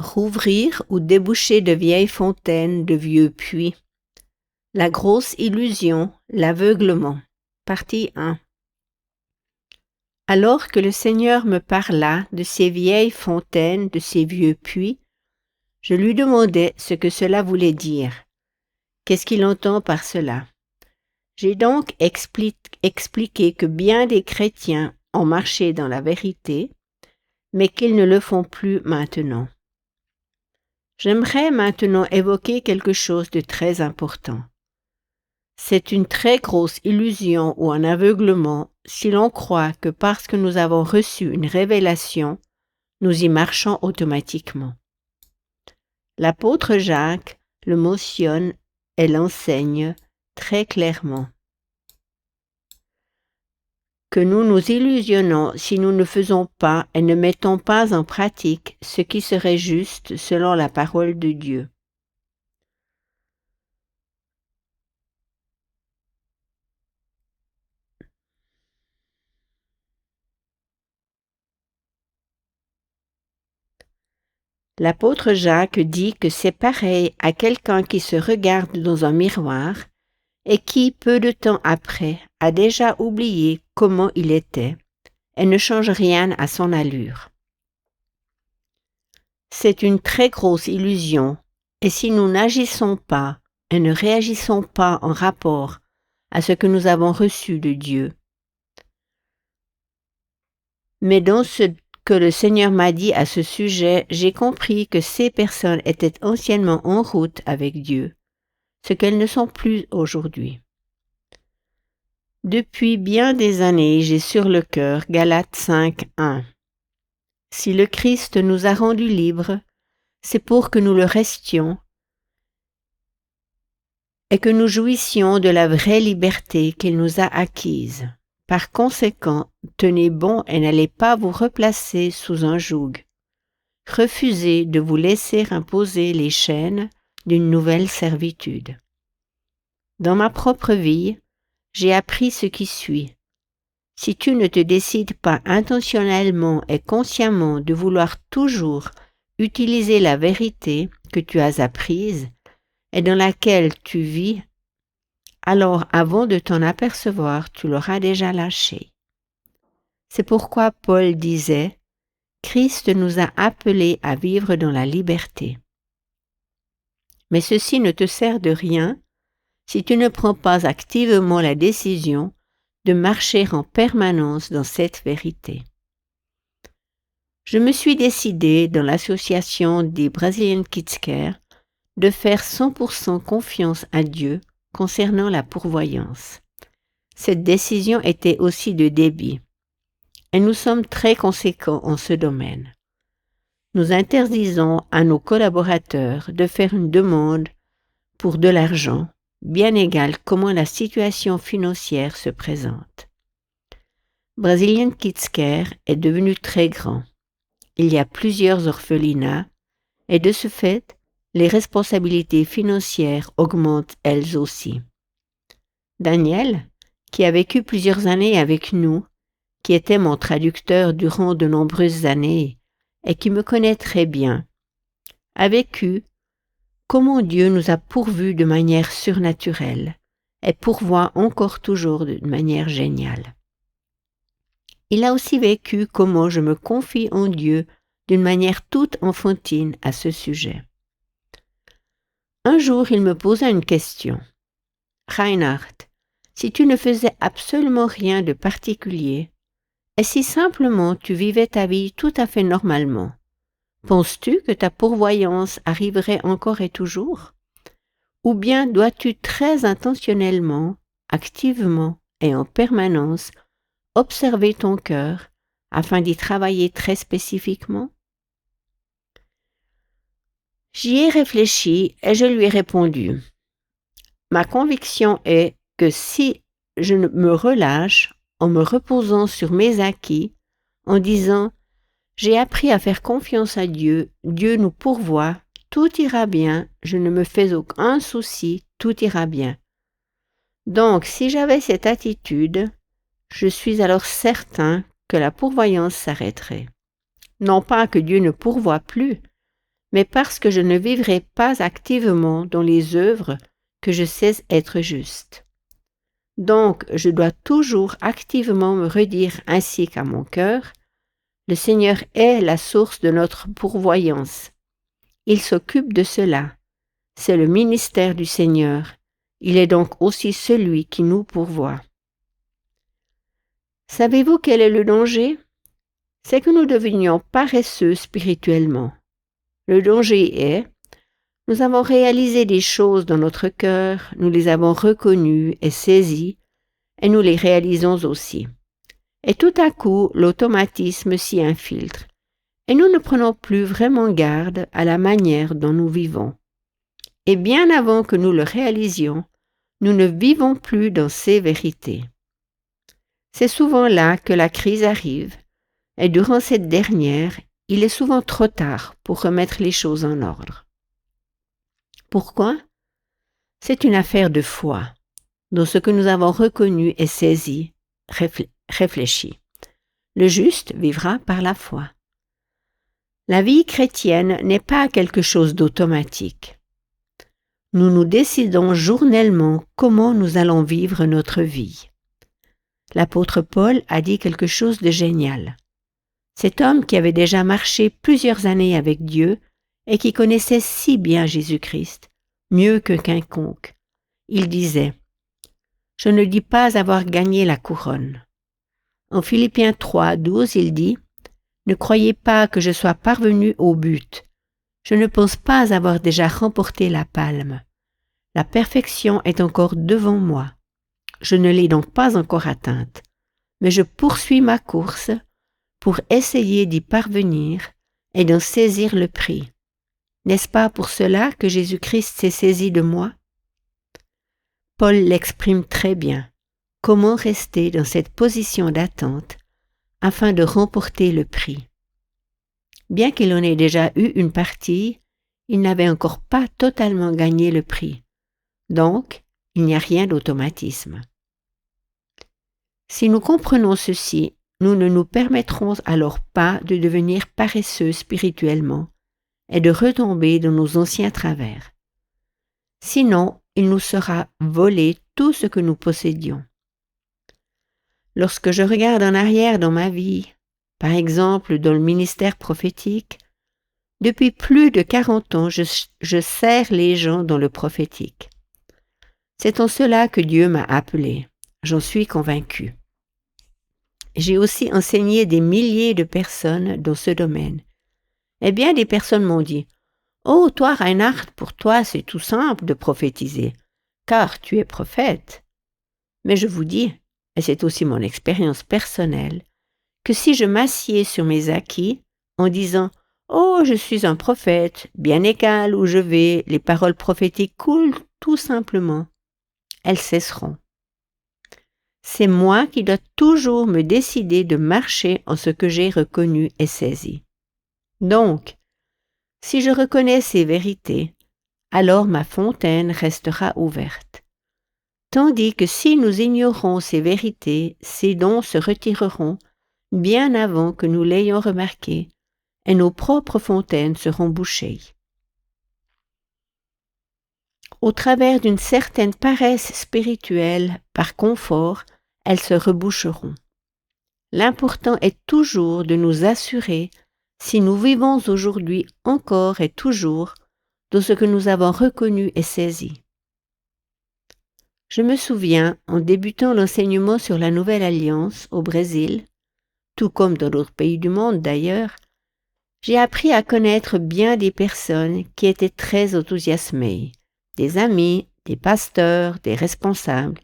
Rouvrir ou déboucher de vieilles fontaines, de vieux puits. La grosse illusion, l'aveuglement. Partie 1. Alors que le Seigneur me parla de ces vieilles fontaines, de ces vieux puits, je lui demandai ce que cela voulait dire. Qu'est-ce qu'il entend par cela? J'ai donc expliqué que bien des chrétiens ont marché dans la vérité, mais qu'ils ne le font plus maintenant. J'aimerais maintenant évoquer quelque chose de très important. C'est une très grosse illusion ou un aveuglement si l'on croit que parce que nous avons reçu une révélation, nous y marchons automatiquement. L'apôtre Jacques le mentionne et l'enseigne très clairement. Que nous nous illusionnons si nous ne faisons pas et ne mettons pas en pratique ce qui serait juste selon la parole de Dieu. L'apôtre Jacques dit que c'est pareil à quelqu'un qui se regarde dans un miroir et qui, peu de temps après, a déjà oublié comment il était et ne change rien à son allure. C'est une très grosse illusion, et si nous n'agissons pas et ne réagissons pas en rapport à ce que nous avons reçu de Dieu, mais dans ce que le Seigneur m'a dit à ce sujet, j'ai compris que ces personnes étaient anciennement en route avec Dieu, ce qu'elles ne sont plus aujourd'hui. Depuis bien des années, j'ai sur le cœur Galates 5:1. Si le Christ nous a rendus libres, c'est pour que nous le restions et que nous jouissions de la vraie liberté qu'il nous a acquise. Par conséquent, tenez bon et n'allez pas vous replacer sous un joug. Refusez de vous laisser imposer les chaînes d'une nouvelle servitude. Dans ma propre vie, j'ai appris ce qui suit. Si tu ne te décides pas intentionnellement et consciemment de vouloir toujours utiliser la vérité que tu as apprise et dans laquelle tu vis, alors avant de t'en apercevoir, tu l'auras déjà lâché. C'est pourquoi Paul disait « Christ nous a appelés à vivre dans la liberté ». Mais ceci ne te sert de rien si tu ne prends pas activement la décision de marcher en permanence dans cette vérité. Je me suis décidé dans l'association des Brazilian Kids Care de faire 100% confiance à Dieu concernant la pourvoyance. Cette décision était aussi de débit, et nous sommes très conséquents en ce domaine. Nous interdisons à nos collaborateurs de faire une demande pour de l'argent, bien égal comment la situation financière se présente. Brazilian Kids Care est devenu très grand. Il y a plusieurs orphelinats et de ce fait, les responsabilités financières augmentent elles aussi. Daniel, qui a vécu plusieurs années avec nous, qui était mon traducteur durant de nombreuses années et qui me connaît très bien, a vécu comment Dieu nous a pourvus de manière surnaturelle et pourvoit encore toujours de manière géniale. Il a aussi vécu comment je me confie en Dieu d'une manière toute enfantine à ce sujet. Un jour, il me posa une question. « Reinhard, si tu ne faisais absolument rien de particulier, et si simplement tu vivais ta vie tout à fait normalement, penses-tu que ta pourvoyance arriverait encore et toujours? Ou bien dois-tu très intentionnellement, activement et en permanence observer ton cœur afin d'y travailler très spécifiquement? » J'y ai réfléchi et je lui ai répondu. Ma conviction est que si je me relâche en me reposant sur mes acquis, en disant « J'ai appris à faire confiance à Dieu, Dieu nous pourvoit, tout ira bien, je ne me fais aucun souci, tout ira bien. » Donc, si j'avais cette attitude, je suis alors certain que la pourvoyance s'arrêterait. Non pas que Dieu ne pourvoit plus, mais parce que je ne vivrai pas activement dans les œuvres que je sais être justes. Donc, je dois toujours activement me redire ainsi qu'à mon cœur, le Seigneur est la source de notre pourvoyance. Il s'occupe de cela. C'est le ministère du Seigneur. Il est donc aussi celui qui nous pourvoit. Savez-vous quel est le danger? C'est que nous devenions paresseux spirituellement. Le danger est, nous avons réalisé des choses dans notre cœur, nous les avons reconnues et saisies, et nous les réalisons aussi. Et tout à coup, l'automatisme s'y infiltre, et nous ne prenons plus vraiment garde à la manière dont nous vivons. Et bien avant que nous le réalisions, nous ne vivons plus dans ces vérités. C'est souvent là que la crise arrive, et durant cette dernière, il est souvent trop tard pour remettre les choses en ordre. Pourquoi? C'est une affaire de foi, dans ce que nous avons reconnu et saisi, réfléchi. Le juste vivra par la foi. La vie chrétienne n'est pas quelque chose d'automatique. Nous nous décidons journellement comment nous allons vivre notre vie. L'apôtre Paul a dit quelque chose de génial. Cet homme qui avait déjà marché plusieurs années avec Dieu et qui connaissait si bien Jésus-Christ, mieux que quiconque, il disait « Je ne dis pas avoir gagné la couronne. » En Philippiens 3, 12, il dit « Ne croyez pas que je sois parvenu au but. Je ne pense pas avoir déjà remporté la palme. La perfection est encore devant moi. Je ne l'ai donc pas encore atteinte, mais je poursuis ma course pour essayer d'y parvenir et d'en saisir le prix. N'est-ce pas pour cela que Jésus-Christ s'est saisi de moi? » Paul l'exprime très bien. Comment rester dans cette position d'attente afin de remporter le prix? Bien qu'il en ait déjà eu une partie, il n'avait encore pas totalement gagné le prix. Donc, il n'y a rien d'automatisme. Si nous comprenons ceci, nous ne nous permettrons alors pas de devenir paresseux spirituellement et de retomber dans nos anciens travers. Sinon, il nous sera volé tout ce que nous possédions. Lorsque je regarde en arrière dans ma vie, par exemple dans le ministère prophétique, depuis plus de 40 ans, je sers les gens dans le prophétique. C'est en cela que Dieu m'a appelé, j'en suis convaincu. J'ai aussi enseigné des milliers de personnes dans ce domaine. Et bien des personnes m'ont dit « Oh, toi, Reinhard, pour toi, c'est tout simple de prophétiser, car tu es prophète. » Mais je vous dis, et c'est aussi mon expérience personnelle, que si je m'assieds sur mes acquis en disant « Oh, je suis un prophète, bien égal où je vais, les paroles prophétiques coulent tout simplement », elles cesseront. C'est moi qui dois toujours me décider de marcher en ce que j'ai reconnu et saisi. Donc, si je reconnais ces vérités, alors ma fontaine restera ouverte. Tandis que si nous ignorons ces vérités, ces dons se retireront bien avant que nous l'ayons remarqué, et nos propres fontaines seront bouchées. Au travers d'une certaine paresse spirituelle, par confort, elles se reboucheront. L'important est toujours de nous assurer si nous vivons aujourd'hui encore et toujours de ce que nous avons reconnu et saisi. Je me souviens, en débutant l'enseignement sur la Nouvelle Alliance au Brésil, tout comme dans d'autres pays du monde d'ailleurs, j'ai appris à connaître bien des personnes qui étaient très enthousiasmées, des amis, des pasteurs, des responsables.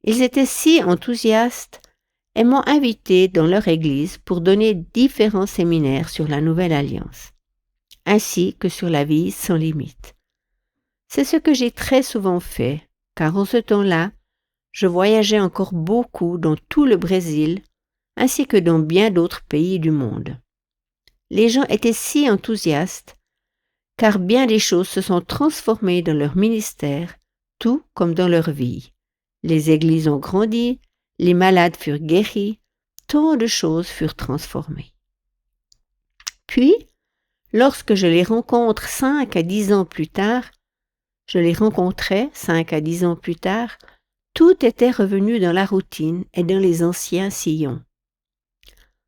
Ils étaient si enthousiastes et m'ont invité dans leur église pour donner différents séminaires sur la Nouvelle Alliance, ainsi que sur la vie sans limite. C'est ce que j'ai très souvent fait, car en ce temps-là, je voyageais encore beaucoup dans tout le Brésil, ainsi que dans bien d'autres pays du monde. Les gens étaient si enthousiastes, car bien des choses se sont transformées dans leur ministère, tout comme dans leur vie. Les églises ont grandi, les malades furent guéris, tant de choses furent transformées. Puis, lorsque je les rencontrais 5 à 10 ans plus tard, tout était revenu dans la routine et dans les anciens sillons.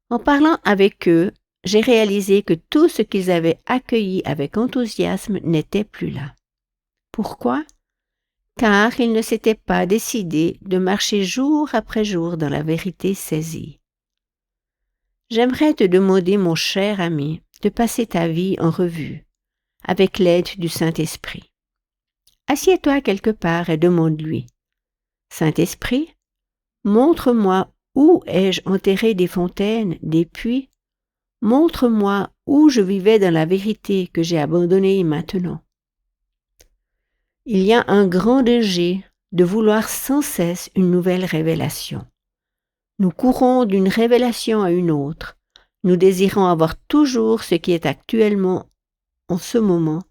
En parlant avec eux, j'ai réalisé que tout ce qu'ils avaient accueilli avec enthousiasme n'était plus là. Pourquoi? Car ils ne s'étaient pas décidés de marcher jour après jour dans la vérité saisie. J'aimerais te demander, mon cher ami, de passer ta vie en revue, avec l'aide du Saint-Esprit. Assieds-toi quelque part et demande-lui. Saint-Esprit, montre-moi où ai-je enterré des fontaines, des puits. Montre-moi où je vivais dans la vérité que j'ai abandonnée maintenant. Il y a un grand danger de vouloir sans cesse une nouvelle révélation. Nous courons d'une révélation à une autre. Nous désirons avoir toujours ce qui est actuellement en ce moment,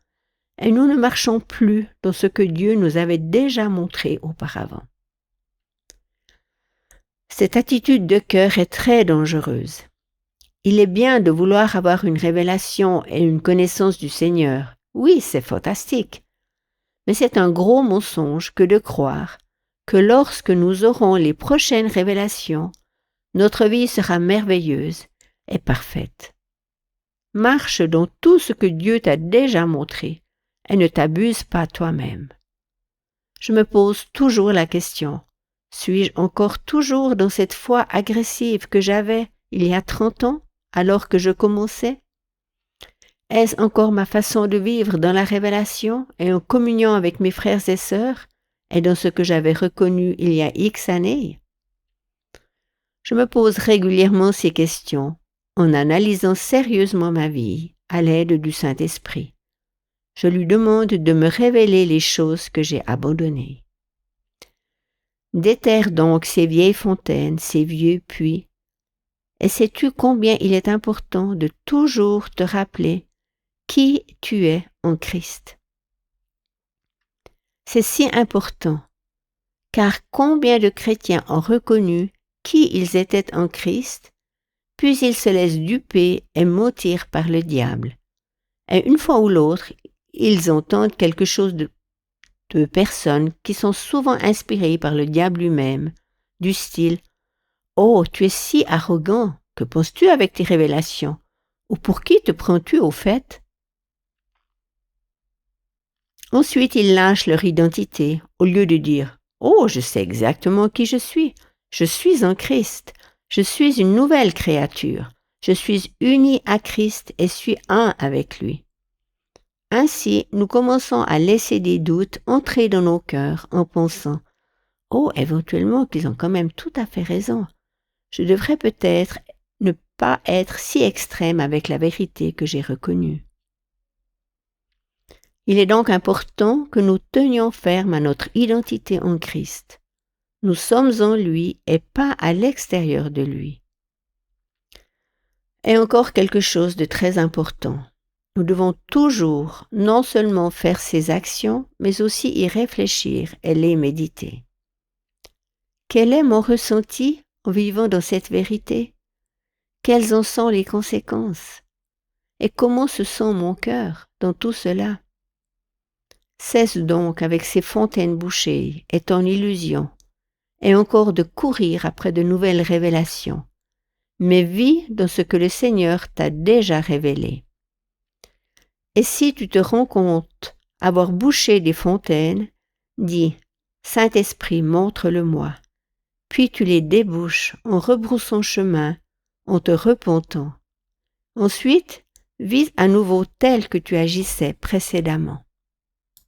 et nous ne marchons plus dans ce que Dieu nous avait déjà montré auparavant. Cette attitude de cœur est très dangereuse. Il est bien de vouloir avoir une révélation et une connaissance du Seigneur. Oui, c'est fantastique. Mais c'est un gros mensonge que de croire que lorsque nous aurons les prochaines révélations, notre vie sera merveilleuse et parfaite. Marche dans tout ce que Dieu t'a déjà montré et ne t'abuse pas toi-même. Je me pose toujours la question, suis-je encore toujours dans cette foi agressive que j'avais il y a 30 ans alors que je commençais? Est-ce encore ma façon de vivre dans la révélation et en communion avec mes frères et sœurs et dans ce que j'avais reconnu il y a X années? Je me pose régulièrement ces questions en analysant sérieusement ma vie à l'aide du Saint-Esprit. Je lui demande de me révéler les choses que j'ai abandonnées. Déterre donc ces vieilles fontaines, ces vieux puits, et sais-tu combien il est important de toujours te rappeler qui tu es en Christ? C'est si important, car combien de chrétiens ont reconnu qui ils étaient en Christ, puis ils se laissent duper et mentir par le diable. Et une fois ou l'autre, ils entendent quelque chose de personnes qui sont souvent inspirées par le diable lui-même, du style « Oh, tu es si arrogant, que penses-tu avec tes révélations? Ou pour qui te prends-tu au fait ?» Ensuite, ils lâchent leur identité au lieu de dire « Oh, je sais exactement qui je suis en Christ, je suis une nouvelle créature, je suis uni à Christ et suis un avec lui. » Ainsi, nous commençons à laisser des doutes entrer dans nos cœurs en pensant « Oh, éventuellement qu'ils ont quand même tout à fait raison. Je devrais peut-être ne pas être si extrême avec la vérité que j'ai reconnue. » Il est donc important que nous tenions ferme à notre identité en Christ. Nous sommes en lui et pas à l'extérieur de lui. Et encore quelque chose de très important. Nous devons toujours non seulement faire ces actions, mais aussi y réfléchir et les méditer. Quel est mon ressenti en vivant dans cette vérité? Quelles en sont les conséquences? Et comment se sent mon cœur dans tout cela? Cesse donc avec ces fontaines bouchées et ton illusion, et encore de courir après de nouvelles révélations, mais vis dans ce que le Seigneur t'a déjà révélé. Et si tu te rends compte avoir bouché des fontaines, dis « Saint-Esprit, montre-le-moi ». Puis tu les débouches en rebroussant chemin, en te repentant. Ensuite, vis à nouveau tel que tu agissais précédemment.